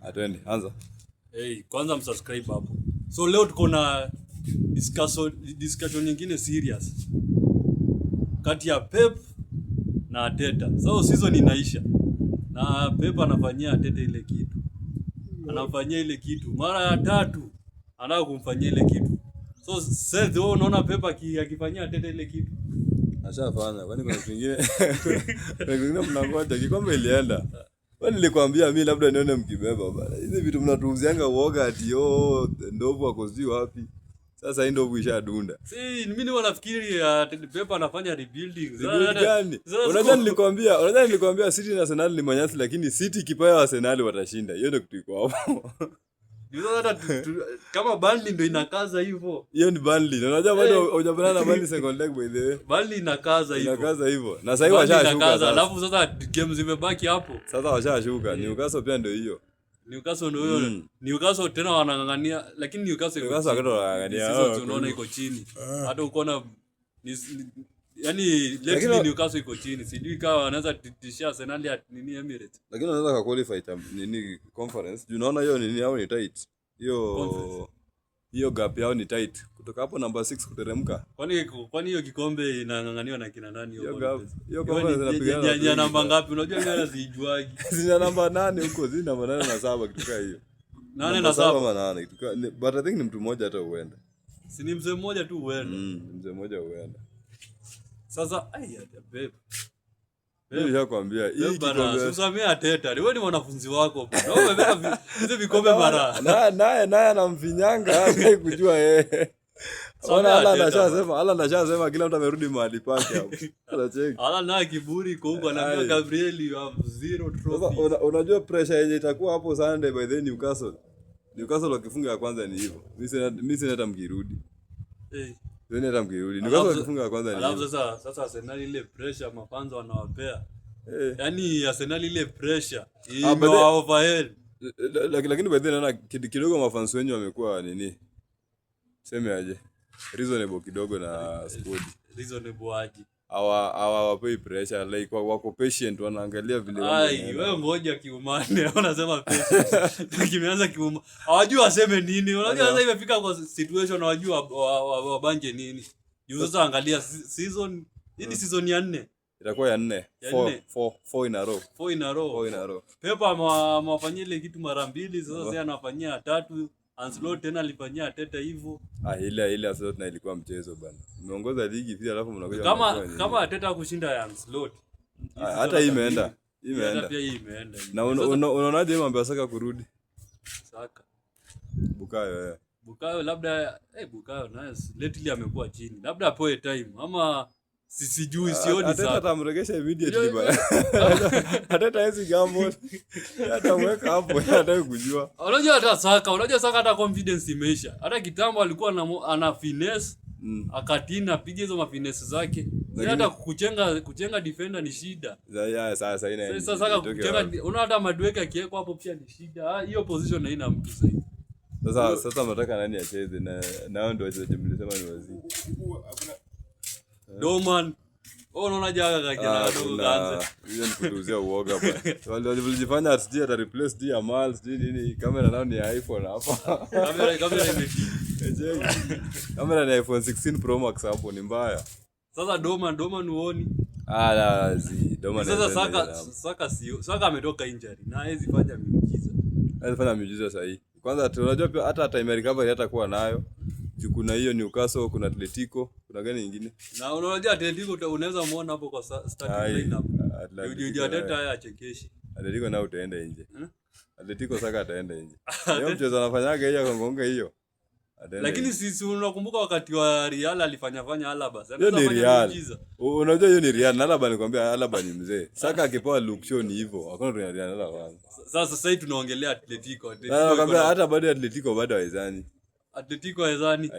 Atende, anza. Kwanza msubscribe hapo. So leo tuko na discussion nyingine serious kati ya Pep na Arteta. So season inaisha na Pep anafanyia Arteta ile kitu. Anafanyia ile kitu mara ya 3 anataka kumfanyia ile kitu. So Seth, wewe unaona Pep akifanyia Arteta ile kitu? Ashafanya. Kwani kuna kitu kingine? Kuna mnangoja kikombe ilienda. Kwani nilikwambia mimi labda nione mkibeba bana. Hizi vitu mnatuuzianga uoga ati ndovu wako sijui wapi. Sasa hii ndovu ishadunda. Mimi ni wanafikiri Pep anafanya rebuilding. Gani? Unajua nilikwambia City na Arsenal ni manyasi, lakini City kipaya Arsenal watashinda. Hiyo ndio kitu iko hapo. Kama Burnley ndio inakaza hivyo. Hiyo ni Burnley. Unajua bado hujapana na Burnley second leg by the way. Burnley inakaza hivyo. Inakaza hivyo. Na sasa hivi washashuka sasa. Alafu sasa games zimebaki hapo. Sasa washashuka. Newcastle pia ndio hiyo. Newcastle ndio hiyo. Newcastle tena wanangangania, lakini Newcastle akato wanangangania. Sisi tunaona iko chini. Hata ukoona yani lately Newcastle iko chini. Sijui kama wanaweza titishia Arsenal ya nini Emirates. Lakini wanaweza qualify nini conference. Unaona hiyo nini yao ni tight. Hiyo gap yao ni tight. Kutoka hapo number 6 kuteremka. Kwani hiyo kikombe inanganganiwa na kina nani hiyo gap? Hiyo kombe zinapigana. Ya namba ngapi? Unajua mimi sijuagi. Zina namba 8 huko, zina namba 8 na 7 kitu kama hiyo. 8 na 7 ama 8 kitu kama, but I think ni mtu mmoja hata uenda. Si ni mzee mmoja tu uenda. Mzee mmoja uenda. Sasa Pep. Mimi nakwambia hii kikombe. Usamee Arteta. Wewe ni mwanafunzi wako bwana. Wewe umebeba hizo vikombe mara. Naye anamfinyanga hata kujua yeye. Ala anashasema kila mtu amerudi mahali pake hapo. Anacheki. Ala na kiburi kwa huko anaambia Gabriel you have 0 trophy. Unajua pressure yenye itakuwa hapo Sunday by the Newcastle. Newcastle wakifunga ya kwanza ni hivyo. Mimi sina hata mkirudi. Sina hata mkirudi. Newcastle wakifunga ya kwanza ni hivyo. Alafu sasa Arsenal ile pressure mafanzo wanawapea. Yaani Arsenal ile pressure imewa overhead. Lakini by the naona kidogo mafans wenyewe wamekuwa nini? Sema aje? Reasonable kidogo na squad. Reasonable aje? Hawapei pressure, like wako patient, wanaangalia vile wewe ngoja kiumane unasema patient. Kimeanza kiuma. Hawajui waseme nini. Unajua sasa imefika kwa situation hawajua wabanje nini. Juu sasa angalia season hii season ya 4. Itakuwa ya 4. 4 in a row. 4 in a row. Pep amewafanyia ile kitu mara 2, sasa sasa anafanyia 3. Ancelotti tena alifanyia Arteta hivyo. Ile Ancelotti na ilikuwa mchezo bana. Umeongoza ligi pia alafu mnakuja kama Arteta kushinda ya Ancelotti. Hata hii imeenda. Hata pia hii imeenda. Na unaonaje mambo ya Saka kurudi? Saka. Bukayo labda Bukayo nice. Lately amekuwa chini. Labda apoe time ama sijui sioni sana. Arteta atamregesha immediately bana. Arteta hizi gambo. Atamweka hapo hata kujua. Unajua Saka hata confidence imeisha. Hata kitambo alikuwa ana finesse, akatina piga hizo mafinesse zake. Hata kuchenga defender ni shida. Sasa ina. Sasa Saka kuchenga unaona hata Madueke akiwekwa hapo pia ni shida. Hiyo position haina mtu sasa. Sasa mnataka nani acheze na ndio wachezaji mlisema ni wazee. Doman. Unaona jaga kijana wadogo kaanza. Hiyo ni kutuzia uoga bwana. Walijifanya asije ata replace dia Miles nini kamera nao ni iPhone hapa. Kamera imefika. Kamera ni iPhone 16 Pro Max hapo ni mbaya. Sasa Doman uoni? Doman. Sasa Saka ametoka injury na hawezi fanya miujiza. Hawezi fanya miujiza sahihi. Kwanza tunajua pia hata time recovery hatakuwa nayo. Kuna hiyo Newcastle, kuna Atletico, kuna gani nyingine? Na unajua Atletico unaweza muona hapo kwa starting lineup. Ndio Arteta haya achekeshi. Atletico nao utaenda nje. Atletico Saka ataenda nje. Yeye mchezo anafanyaga hiyo kongonga hiyo. Lakini sisi unakumbuka wakati wa Real alifanya Alaba. Hiyo ni Real. Unajua hiyo ni Real. Na Alaba nikwambia Alaba ni mzee. Saka akipewa look show ni hivyo. Hakuna Real Alaba. Sasa hivi tunaongelea Atletico. Nakwambia hata bado Atletico bado haizani. Atletico haizani.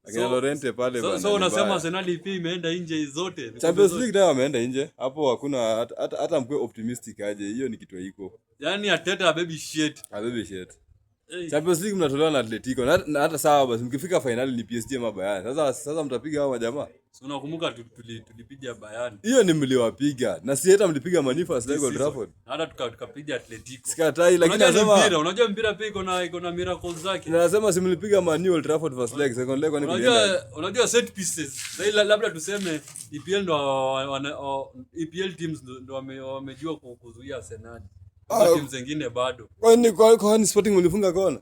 Akina Lorente pale bwana. So unasema Arsenal pia imeenda nje zote. Champions League ndio wameenda nje. Hapo hakuna hata mkwe optimistic aje. Hiyo ni kitu iko. Yaani Arteta baby shit. Champions League mnatolewa na Atletico. Na hata sawa basi mkifika finali ni PSG ama Bayern. Sasa mtapiga hao majamaa. So unakumbuka tulipiga Bayern. Hiyo ni mliwapiga. Na si hata mlipiga Man first leg Old Trafford. Hata tukapiga Atletico. Sikatai lakini nasema unajua mpira pia iko na miracles zake. Nasema si mlipiga Man Old Trafford first leg, second leg kwani kulienda. Unajua set pieces. Sasa labda tuseme EPL ndo EPL teams ndo wamejua kuzuia Arsenal. Timu zingine bado. Kwani Sporting mlifunga kona?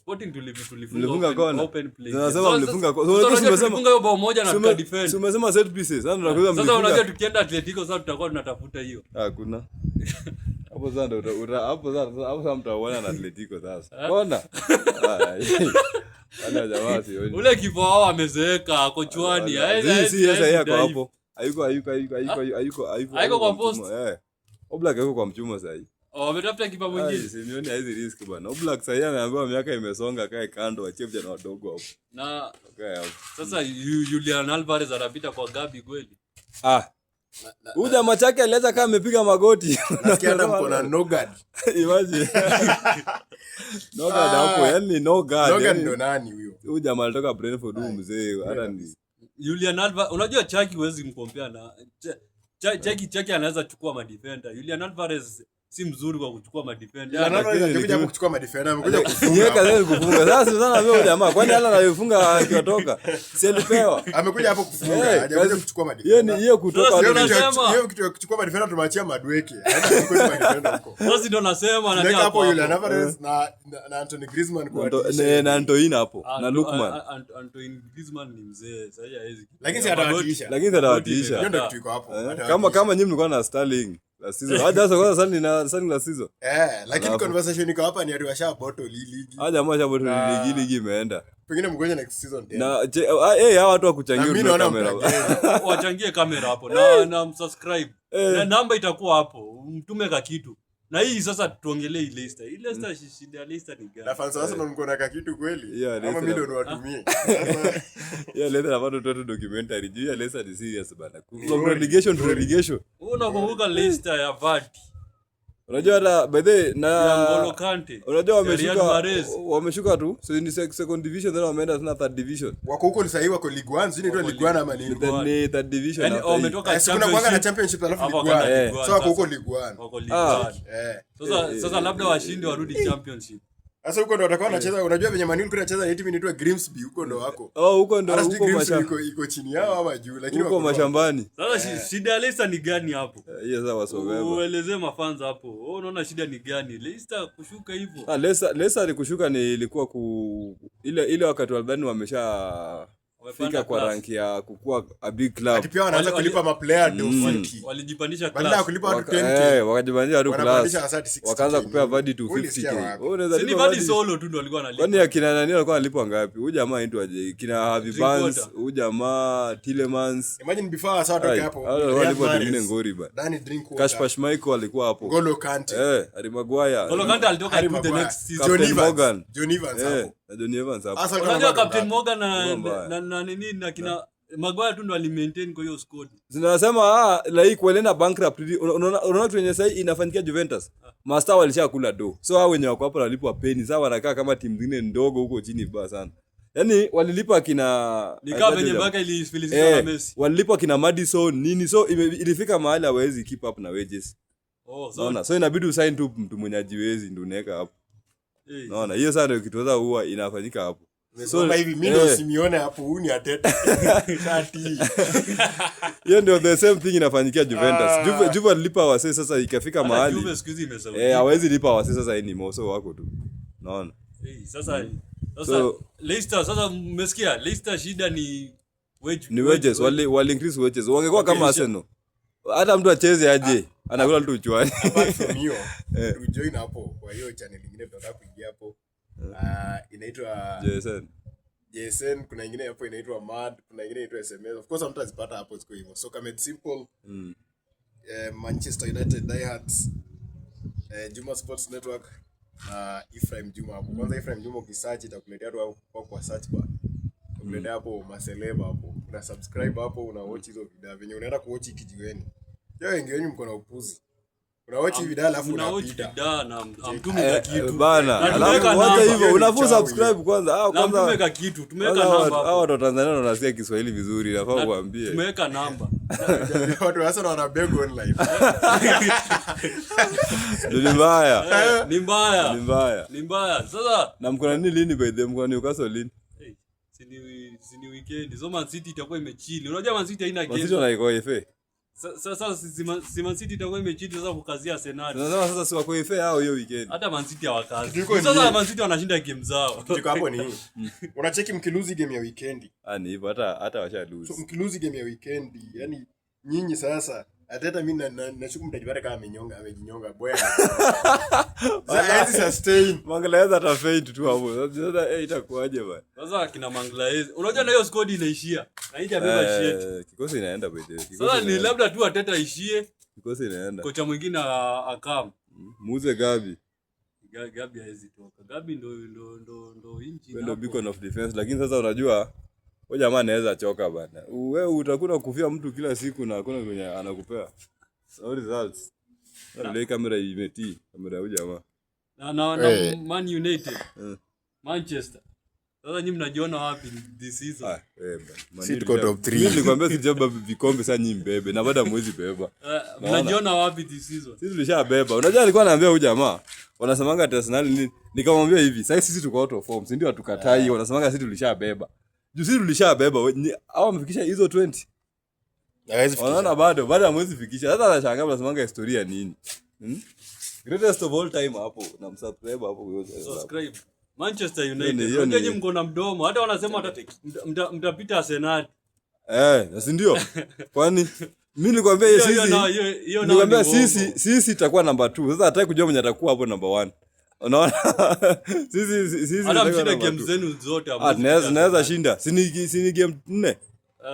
Sporting tulifunga open play. Nasema mlifunga kona. So tulifunga hiyo bao moja na tukadefend. Si umesema set pieces. Sasa tunakuza mlifunga. Sasa unajua tukienda Atletico sasa tutakuwa tunatafuta hiyo. Hakuna. Hapo sasa mtaona na Atletico sasa. Kona. Ana jamaa sioni. Ule kipa wao amezeeka ako chwani. Si sasa yako hapo. Hayuko kwa post. Oblak yuko kwa mchuma sasa hivi. Wametafuta kipa mwingine. Simeoni hizi risk bwana. Oblak sasa ameambiwa miaka imesonga kae kando achie vijana wadogo hapo. Na sasa Julian Alvarez anapita kwa Gabi kweli. Huyu jamaa chake aliacha kama amepiga magoti. Nasikia hata mko na Nogard. Imagine. Nogard hapo, yani Nogard. Nogard ndo nani huyo? Huyu jamaa alitoka Brentford mzee, hata ni Julian Alvarez. Unajua Chaki huwezi mkompea na Chaki anaweza chukua madefender. Julian Alvarez si mzuri kwa kuchukua madefender. Anakuja kuchukua madefender, amekuja kufunga. Yeye kaza kufunga. Sasa sana wewe jamaa, kwani hala anafunga akitoka? Si alipewa. Amekuja hapo kufunga, hajakuja kuchukua madefender. Hiyo kutoka hiyo kitu kuchukua madefender tumeachia Madueke. Hata kuchukua madefender huko. Sasa ndio nasema anataka hapo Julian Alvarez na Anthony Griezmann kwa na Antoine hapo na Lookman. Antoine Griezmann ni mzee, sasa hawezi. Lakini si atawatisha. Hiyo ndio kitu iko hapo. Kama nyinyi mlikuwa na Sterling la season. Hata sasa Sterling la season. Lakini conversation iko hapa ni ati washa bottle ligi. Jamaa cha bottle ligi imeenda. Pengine mngoja next season tena. Na hao watu wakuchangia kamera. Wachangie kamera hapo na subscribe. Na namba itakuwa hapo. Mtume ka kitu. Na hii sasa tuongelee Leicester. Leicester shida ya Leicester ni gani? Na fans sasa mko na kitu kweli? Ama mimi ndo niwatumie. Leicester na watu tu documentary. Juu ya Leicester ni serious bana. From relegation to relegation. Unakumbuka Leicester ya Vardy. Unajua hata by the na Ngolo Kante. Unajua wameshuka tu. So ni second division then wameenda tena third division. Wako huko sasa hivi wako Ligue 1, ndio Ligue 1 ama nini? Ni third division. Yani wametoka championship alafu Ligue 1. So wako huko Ligue 1. Wako Ligue 1. Sasa labda washindi warudi championship. Sasa huko ndo watakuwa wanacheza, unajua venye Man United anacheza na timu inaitwa Grimsby, huko ndo wako. Huko ndo iko chini yao ama juu, lakini huko mashambani. Sasa shida ya Leicester ni gani hapo? Hiyo sasa wasogeza. Uelezee mafans hapo. Wewe unaona shida ni gani? Leicester kushuka hivyo. Leicester ilikushuka ni ilikuwa ile wakati Albani fika kwa rank ya kukua a big club. Ati pia wanaanza kulipa maplayer ndio 40. Walijipandisha class. Badala ya kulipa watu 10k. Wakajipandisha watu class. Wakaanza kupea Vardy to 50k. Si Vardy solo tu ndio alikuwa analipa. Kwani akina nani alikuwa analipwa ngapi? Huyu jamaa aitwa aje? Kina Harvey Barnes, huyu jamaa Tielemans. Imagine before sasa watoke hapo. Walipwa wengine ngori ba. Danny Drinkwater. Kasper Schmeichel alikuwa hapo. Ngolo Kante. Harry Maguire. Ngolo Kante alitoka to the next season. John Evans hapo. John Evans hapo. Unajua Captain Morgan na nini na kina Maguire tu ndo alimaintain kwa hiyo squad. Zinasema like walena bankrupt. Unaona kitu yenye sasa inafanyikia Juventus. Master walishakula do. So hao wenye wako hapo walipwa peni. Sasa wanakaa kama timu zingine ndogo huko chini vibaya sana. Yaani walilipa kina nikaa venye baka ilifilisika na Messi. Walilipa kina Madison nini. So ilifika mahali hawezi keep up na wages. So inabidi usign tu mtu mwenye ajiwezi ndio unaweka hapo. Naona hiyo sasa ndio kitu sasa huwa inafanyika hapo. So hivi mimi ndio Simeone hapo huyu ni Arteta. Shati. Hiyo ndio the same thing inafanyikia Juventus. Juve alipa wase sasa ikafika mahali. Juve siku hizi imesahau. Hawezi lipa wase sasa anymore so wako tu. Naona. Sasa Leicester sasa mmesikia Leicester shida ni wages. Wali increase wages. Wangekuwa kama Arsenal. Hata mtu acheze aje anakula tu uchwani. Apart from hiyo, to join hapo kwa hiyo channel nyingine tunataka kuingia hapo. Inaitwa JSN, kuna nyingine hapo inaitwa Mad, kuna nyingine inaitwa SMS. Of course mtazipata hapo ziko hivyo. So kama simple Manchester United diehards, Juma Sports Network na Ephraim Juma hapo. Kwanza Ephraim Juma ukisearch itakuletea tu hapo kwa search bar. Utakuletea hapo maseleba hapo. Una subscribe hapo, una watch hizo video venye unaenda kuwatch kijiweni. Yeye wengi wenu mko na upuzi. Unawatch video alafu unawatch unapita. video na amtume ka kitu. Bana, alafu wacha hivyo unafaa subscribe kwanza. Kwanza tumeweka kitu, tumeweka namba hapo. Hao watu wa Tanzania wanasikia Kiswahili vizuri, nafaa kuambie. Tumeweka namba. Watu sasa wana beg online. Ni mbaya. Ni mbaya. Ni mbaya. Ni mbaya. Sasa na mko na nini lini by the mko na Newcastle lini? Si ni weekend. So Man City itakuwa imechill. Unajua Man City haina game. Man City wanaiko FA. Sasa si Man City itakuwa imechill sasa kukazia Arsenal. Sasa si wako FA hao hiyo weekend. Hata Man City hawakazi. Sasa Man City wanashinda game zao. Kiko hapo ni. Unacheki mkiluzi game ya weekend. Ni hivyo hata washa lose. So mkiluzi game ya weekend, yani nyinyi sasa hata mimi nashuku mtajipata kama amejinyonga boya. Sasa sustain. Mangalaeza ata faint tu hapo. Sasa itakuaje bwana? Sasa kina Mangalaeza. Unajua na hiyo squad inaishia. Na hija beba shit. Kikosi inaenda by the. Sasa ni labda tu Ateta ishie. Kikosi inaenda. Kocha mwingine akam. Muuze Gabi. Gabi haizi toka. Gabi ndo inji. Ndio beacon of defense, lakini sasa unajua wewe jamaa anaweza choka bana. Wewe utakuwa kufia mtu kila siku na hakuna kwenye anakupea. So results. Ile kamera imetii, kamera huyu jamaa. Na Man United. Manchester. Sasa nyinyi mnajiona wapi this season? City top 3. Mimi nilikwambia sijaba vikombe sasa nyinyi mbebe na baada mwezi beba. Mnajiona wapi this season? Sisi tulishabeba. Unajua alikuwa anaambia huyu jamaa, wanasemanga Arsenal nini? Nikamwambia hivi, sasa sisi tuko out of form, si ndio hatukatai, wanasemanga sisi tulishabeba. Juu sisi tulishabeba, hao wamefikisha hizo 20. Hawezi fikisha. Wanaona bado hawezi fikisha. Sasa anashangaa wanasemanga historia nini? Greatest of all time hapo na msubscribe hapo yote. Subscribe. Manchester United. Unajua mko na mdomo. Hata wanasema mtapita Arsenal. Si ndio? Kwani mimi nilikwambia sisi itakuwa number 2. Sasa hataki kujua mwenye atakuwa hapo number 1. Unaona? Sisi hata mshinda game zenu zote hapo. Tunaweza shinda. Si ni game 4.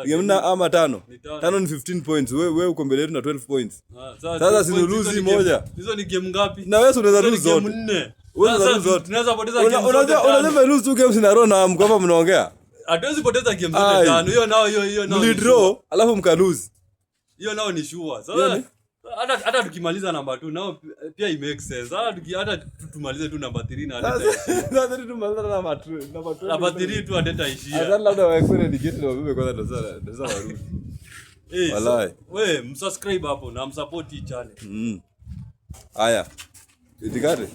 Game 4 ama 5. 5 ni 15 points. Wewe uko mbele yetu na 12 points. Sasa si lose moja. Hizo ni game ngapi? Na wewe unaweza lose zote. Tunaweza poteza game zote. Unaweza lose 2 games na row na mkapa mnaongea. Hatuwezi poteza game zote 5. Hiyo nao. Mlidraw alafu mka lose. Hiyo nao ni sure. Sasa hata tukimaliza namba 2 nao pia it makes sense. Hata tumalize tu namba 3 na Ateta. Sasa tumaliza namba 2. Namba 3 tu Ateta ishia. Hata labda waekore digit na wabebe kwanza ndo warudi. Wallahi. Wewe msubscribe hapo na msupport hii channel. Haya. Itikate.